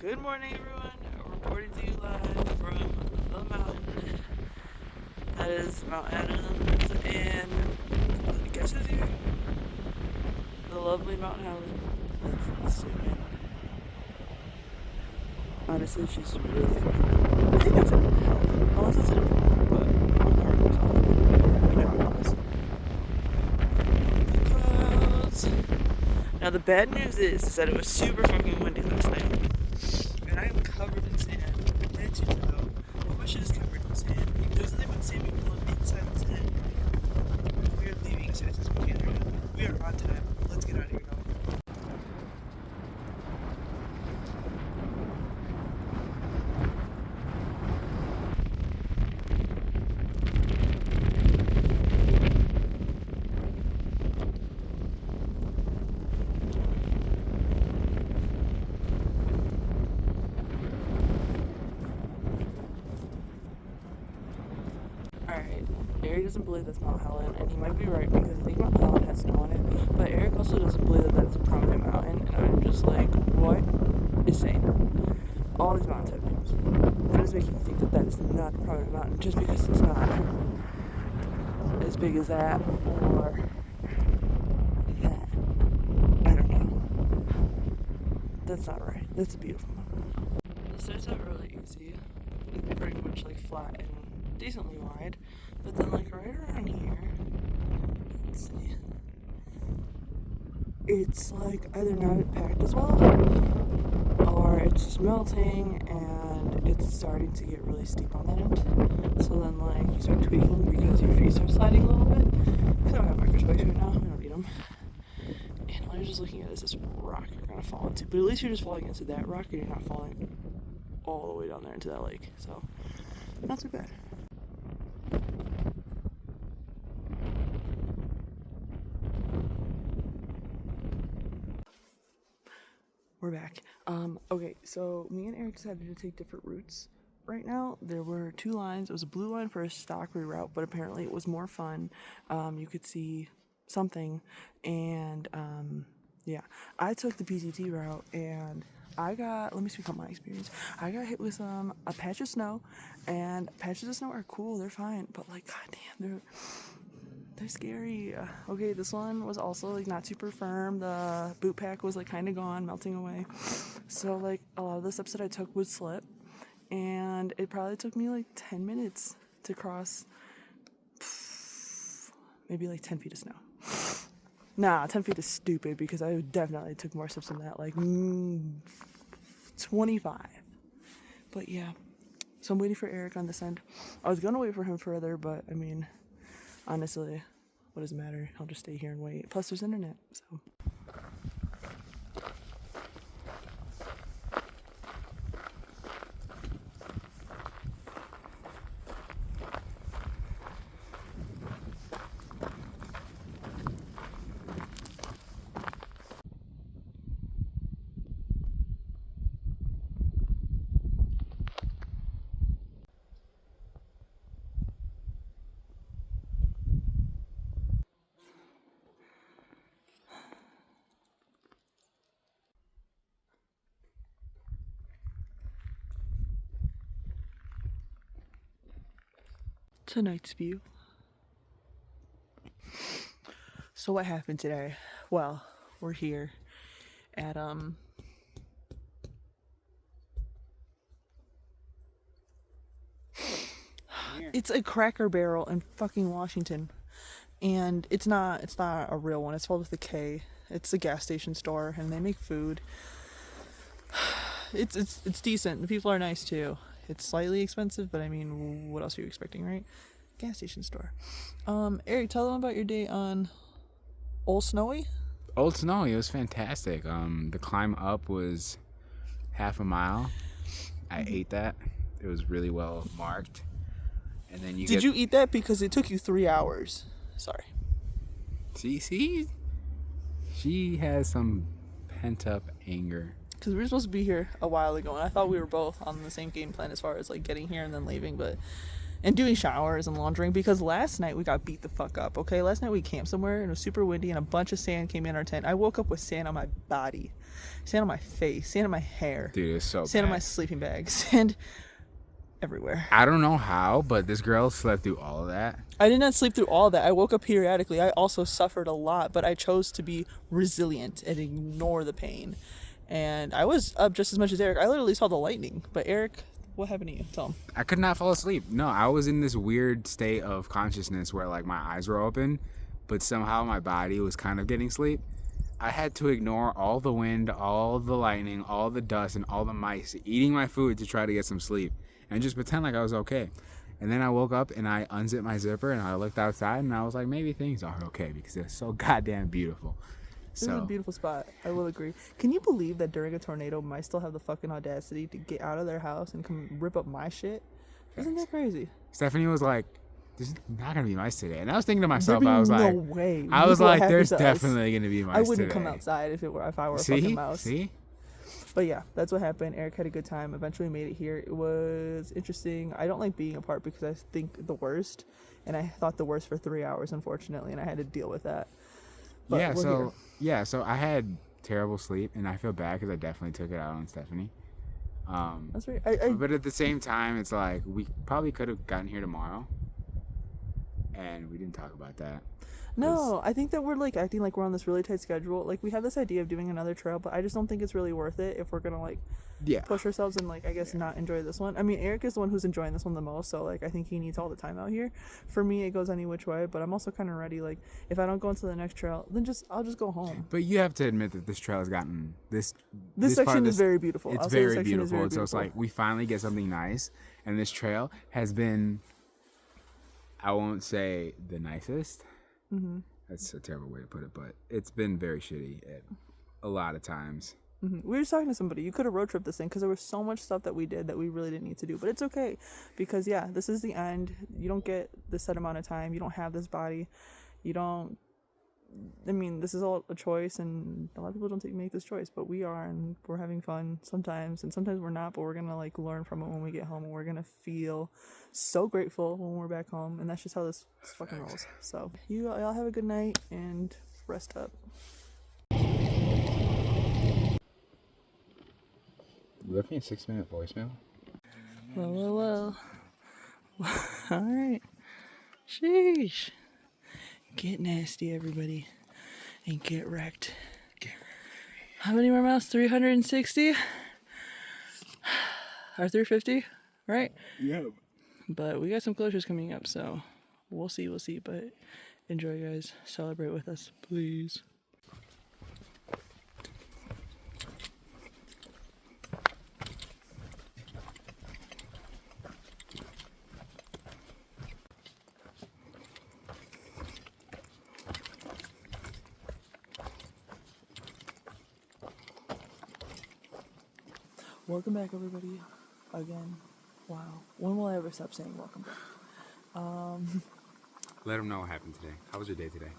Good morning, everyone. Reporting to you live from the mountain. That is Mount Adams, and guess who's here? The lovely Mount Helen. Let's zoom in. Honestly, she's really fucking. I think that's Mount Helen, unless it's in a pool, but I'm hard or something. You know how it is. The clouds. Now the bad news is that it was super fucking windy last night. And I am covered in sand, head to toe. My shit is covered in sand. There's nothing but sand being blown inside the tent. We are leaving as fast as we can right now. We are on time. Let's get out of here now. Alright, Eric doesn't believe that's Mount Helen, and he might be right because I think Mount Helen has snow on it. But Eric also doesn't believe that that's a prominent mountain, and I'm just like, what is saying that? All these mountains have names. That is making me think that that is not a prominent mountain just because it's not as big as that or that. I don't know. That's not right. That's a beautiful mountain. It starts out really easy. It's pretty much like flat and decently wide, but then like right around here, let's see, it's like either not packed as well or it's just melting and it's starting to get really steep on that end. So then like you start tweaking because your feet start sliding a little bit. I don't have microspikes right now, we don't need them. And all you're just looking at is this rock you're gonna fall into, but at least you're just falling into that rock and you're not falling all the way down there into that lake, so not too bad. We're back. Okay, so me and Eric decided to take different routes. Right now, there were two lines. It was a blue line for a stock reroute, but apparently it was more fun. You could see something, and yeah, I took the PCT route, and let me speak on my experience. I got hit with a patch of snow, and patches of snow are cool, they're fine, but like, goddamn, they're scary. Okay, this one was also like not super firm. The boot pack was like kind of gone, melting away. So like a lot of the steps that I took would slip, and it probably took me like 10 minutes to cross maybe like 10 feet of snow. Nah, 10 feet is stupid because I definitely took more steps than that, like 25. But yeah, so I'm waiting for Eric on this end. I was gonna wait for him further, but I mean, honestly, what does it matter? I'll just stay here and wait. Plus, there's internet, so. Tonight's view. So what happened today? Well, we're here at it's a Cracker Barrel in fucking Washington. And it's not a real one. It's spelled with a K. It's a gas station store and they make food. It's decent. The people are nice too. It's slightly expensive, but I mean, what else are you expecting, right? Gas station store. Eric, tell them about your day on Old Snowy. Old Snowy, it was fantastic. The climb up was half a mile. I ate that. It was really well marked. And then Did you eat that? Because it took you 3 hours. Sorry. See? She has some pent up anger. Because we were supposed to be here a while ago, and I thought we were both on the same game plan as far as like getting here and then leaving, but and doing showers and laundering, because last night we got beat the fuck up, okay? Last night we camped somewhere and it was super windy and a bunch of sand came in our tent. I woke up with sand on my body, sand on my face, sand on my hair, Dude, it's so sand on bad. my sleeping bag, sand everywhere. I don't know how, but this girl slept through all of that. I did not sleep through all that. I woke up periodically. I also suffered a lot, but I chose to be resilient and ignore the pain. And I was up just as much as Eric. I literally saw the lightning. But Eric, what happened to you? Tell him. I could not fall asleep. No, I was in this weird state of consciousness where like my eyes were open, but somehow my body was kind of getting sleep. I had to ignore all the wind, all the lightning, all the dust, and all the mice eating my food to try to get some sleep and just pretend like I was okay. And then I woke up and I unzipped my zipper and I looked outside and I was like, maybe things are okay because it's so goddamn beautiful. This is a beautiful spot. I will agree. Can you believe that during a tornado, mice still have the fucking audacity to get out of their house and come rip up my shit? Isn't that crazy? Stephanie was like, there's not gonna be mice today, and I was thinking to myself, There'd I was be like, no way. I was Look what like, happened there's to us. definitely gonna be mice I wouldn't today. come outside if I were a See? fucking mouse. See? But yeah, that's what happened. Eric had a good time. Eventually made it here. It was interesting. I don't like being apart because I think the worst, and I thought the worst for 3 hours, unfortunately, and I had to deal with that. But Yeah. we're here. So I had terrible sleep, and I feel bad because I definitely took it out on Stephanie. That's right. But at the same time, it's like we probably could have gotten here tomorrow, and we didn't talk about that. No, I think that we're like acting like we're on this really tight schedule. Like we have this idea of doing another trail, but I just don't think it's really worth it if we're gonna like push ourselves and like I guess not enjoy this one. I mean, Eric is the one who's enjoying this one the most, so like I think he needs all the time out here. For me, it goes any which way, but I'm also kind of ready. Like if I don't go into the next trail, then I'll just go home. But you have to admit that this trail has gotten this section is very beautiful. It's very beautiful. So it's like we finally get something nice, and this trail has been, I won't say the nicest. Mm-hmm. That's a terrible way to put it, but it's been very shitty at a lot of times. Mm-hmm. We were just talking to somebody. You could have road tripped this thing because there was so much stuff that we did that we really didn't need to do. But it's okay because, yeah, this is the end. You don't get this set amount of time. You don't have this body. You don't. I mean, this is all a choice, and a lot of people don't make this choice, but we are, and we're having fun sometimes, and sometimes we're not, but we're gonna like learn from it when we get home, and we're gonna feel so grateful when we're back home, and that's just how this fucking rolls. So you all have a good night and rest up. You left me a 6-minute voicemail? Well. All right. Sheesh. Get nasty, everybody. And get wrecked. How many more miles? 360? Or 350? Right? Yeah. But we got some closures coming up, so we'll see. But enjoy, guys. Celebrate with us, please. Welcome back, everybody. Again. Wow. When will I ever stop saying welcome back? Let them know what happened today. How was your day today?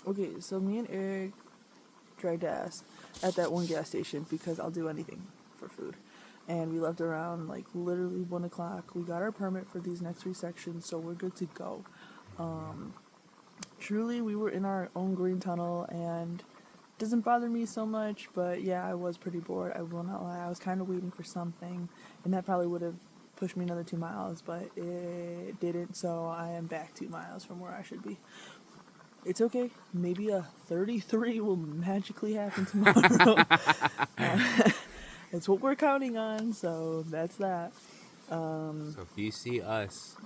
Okay, so me and Eric dragged ass at that one gas station because I'll do anything for food. And we left around like literally 1 o'clock. We got our permit for these next 3 sections, so we're good to go. Truly, we were in our own green tunnel, and it doesn't bother me so much, but yeah, I was pretty bored. I will not lie. I was kind of waiting for something, and that probably would have pushed me another 2 miles, but it didn't, so I am back 2 miles from where I should be. It's okay. Maybe a 33 will magically happen tomorrow. It's what we're counting on, so that's that. So if you see us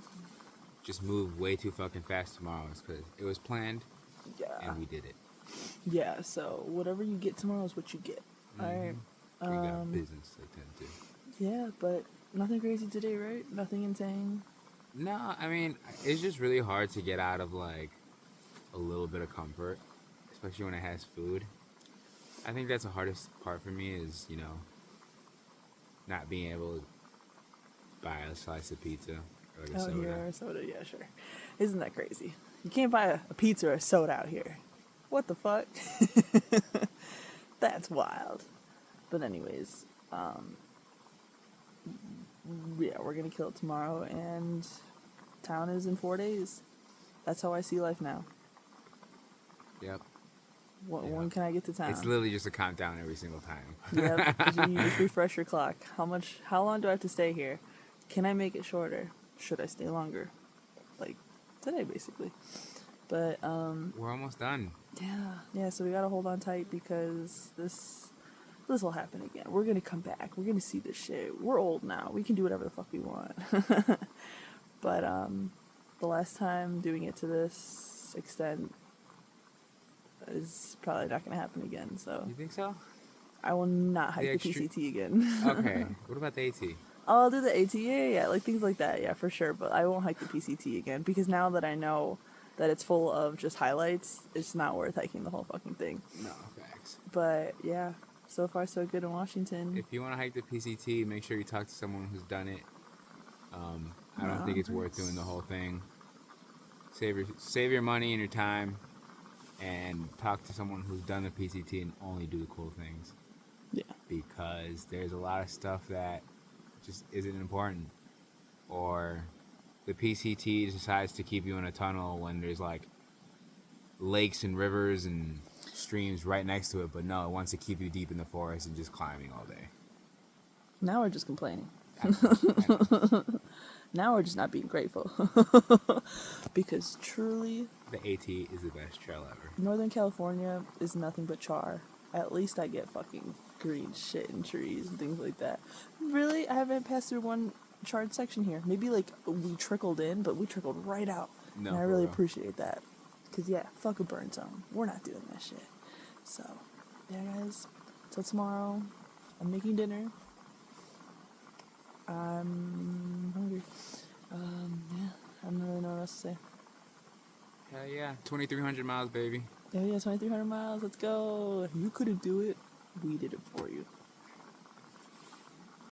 just move way too fucking fast tomorrow, it's because it was planned, and we did it. Yeah, so whatever you get tomorrow is what you get. Mm-hmm. All right. We got business to attend to. Yeah, but nothing crazy today, right? Nothing insane. No, I mean, it's just really hard to get out of like a little bit of comfort, especially when it has food. I think that's the hardest part for me is, you know, not being able to buy a slice of pizza or like a soda. Here, a soda, yeah, sure. Isn't that crazy? You can't buy a pizza or a soda out here. What the fuck? That's wild. But anyways, yeah, we're gonna kill it tomorrow, and Town is in 4 days. That's how I see life now. Yep. When can I get to town? It's literally just a countdown every single time. Yep. You just refresh your clock. How long do I have to stay here? Can I make it shorter? Should I stay longer? Like today, basically. But We're almost done. yeah. So we gotta hold on tight because this will happen again. We're gonna come back. We're gonna see this shit. We're old now. We can do whatever the fuck we want. But the last time doing it to this extent is probably not gonna happen again. So You think so? I will not hike the PCT again. Okay. What about the AT? I'll do the AT, yeah, like things like that, yeah, for sure. But I won't hike the PCT again because now that I know that it's full of just highlights, it's not worth hiking the whole fucking thing. No, facts. But yeah, so far so good in Washington. If you want to hike the PCT, make sure you talk to someone who's done it. I don't think it's worth doing the whole thing. Save your money and your time, and talk to someone who's done the PCT and only do the cool things. Yeah. Because there's a lot of stuff that just isn't important, or the PCT decides to keep you in a tunnel when there's like lakes and rivers and streams right next to it, but no, it wants to keep you deep in the forest and just climbing all day. Now we're just complaining. I know. Now we're just not being grateful. Because truly, The AT is the best trail ever. Northern California is nothing but char. At least I get fucking green shit and trees and things like that. Really, I haven't passed through one charred section here. Maybe like we trickled in, but we trickled right out. No, and I for really real. appreciate that. Cause yeah, fuck a burn zone. We're not doing that shit. So, yeah, guys. Till tomorrow. I'm making dinner. I'm hungry. Yeah, I don't really know what else to say. Hell yeah. 2,300 miles, baby. Yeah, 2,300 miles. Let's go. You couldn't do it. We did it for you.